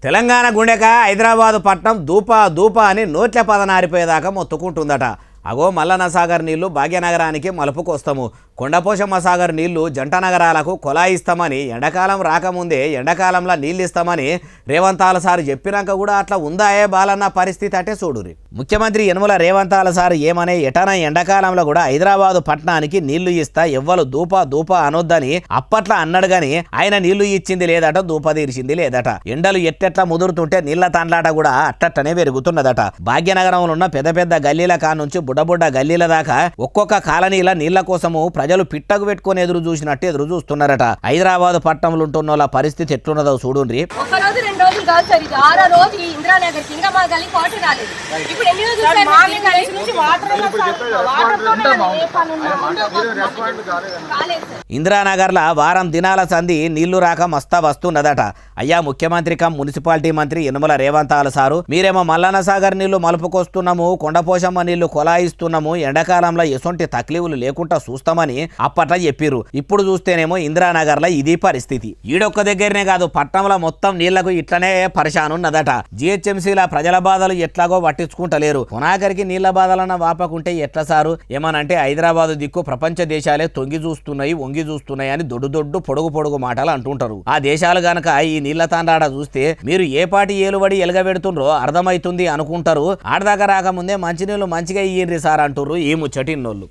తెలంగాణ గుండెక హైదరాబాదు పట్నం దూపా దూపా అని నోట్ల పదనారిపోయేదాకా మొత్తుకుంటుందట. అగో మల్లన్న సాగర్ నీళ్లు భాగ్యనగరానికి మలుపుకొస్తాము, కొండపోశమ్మ సాగర్ నీళ్లు జంట నగరాలకు కొలాయిస్తామని ఎండాకాలం రాకముందే ఎండాకాలంలో నీళ్ళు ఇస్తామని రేవంతాల సార్ చెప్పినాక కూడా అట్లా ఉందాయే బాలన్న పరిస్థితి అంటే చూడురి. ముఖ్యమంత్రి యనమల రేవంతాల సార్ ఏమనే ఎటన ఎండాకాలంలో కూడా హైదరాబాదు పట్టణానికి నీళ్లు ఇస్తా ఎవ్వరు దూపా దూపా అనొద్దని అప్పట్లో అన్నాడు గాని ఆయన నీళ్లు ఇచ్చింది లేదట, దూప తీర్చింది లేదట. ఎండలు ఎట్టెట్లా ముదురుతుంటే నీళ్ల తాండ్లాట కూడా అట్టనే పెరుగుతున్నదట. భాగ్యనగరంలో ఉన్న పెద్ద పెద్ద గల్లీల కా నుంచి బుడ్డ గల్లీల దాకా ఒక్కొక్క కాలనీల నీళ్ల కోసము ప్రజలు పిట్టకు పెట్టుకుని ఎదురు చూసినట్టు ఎదురు చూస్తున్నారట. హైదరాబాద్ పట్టణంలో ఉంటున్న వాళ్ళ పరిస్థితి ఎట్లున్నదో చూడుండ్రి. ఇందిరానగర్ల వారం దినాల సంధి నీళ్లు రాక మస్తా వస్తున్నదట. అయ్యా ముఖ్యమంత్రి కమ్ మున్సిపాలిటీ మంత్రి యనమల రేవంతాల సారు, మీరేమో మల్లన్న సాగర్ నీళ్లు మలుపుకొస్తున్నాము, కొండపోశమ్మ నీళ్లు కొలాయిస్తున్నాము, ఎండాకాలంలో ఎసొంటి తక్లీవులు లేకుండా చూస్తామని అప్పట్లో చెప్పిర్రు. ఇప్పుడు చూస్తేనేమో ఇందిరానగర్లో ఇది పరిస్థితి. ఈడొక్క దగ్గరనే కాదు పట్టణంలో మొత్తం నీళ్లకు ఇట్లనే పరిశానున్నదట. జిహెచ్ఎంసీల ప్రజల బాధలు ఎట్లాగో పట్టించుకుంటలేరు. కొనాకరికి నీళ్ల బాధలన్న వాపకుంటే ఎట్లా సారు? ఏమనంటే హైదరాబాదు దిక్కు ప్రపంచ దేశాలే తొంగి చూస్తున్నాయి, వంగి చూస్తున్నాయి అని దొడ్డు పొడుగు మాటలు అంటుంటారు. ఆ దేశాలు గనక ఈ నీళ్ల తాండాడ చూస్తే మీరు ఏ పాటి ఏలుబడి ఎలగబెడుతుండ్రో అర్థమైతుంది అనుకుంటారు. ఆడదాకా రాకముందే మంచినీళ్ళు మంచిగా ఇయ్యండ్రి సార్ అంటుర్రు ఈ ముచ్చటిన్నోళ్ళు.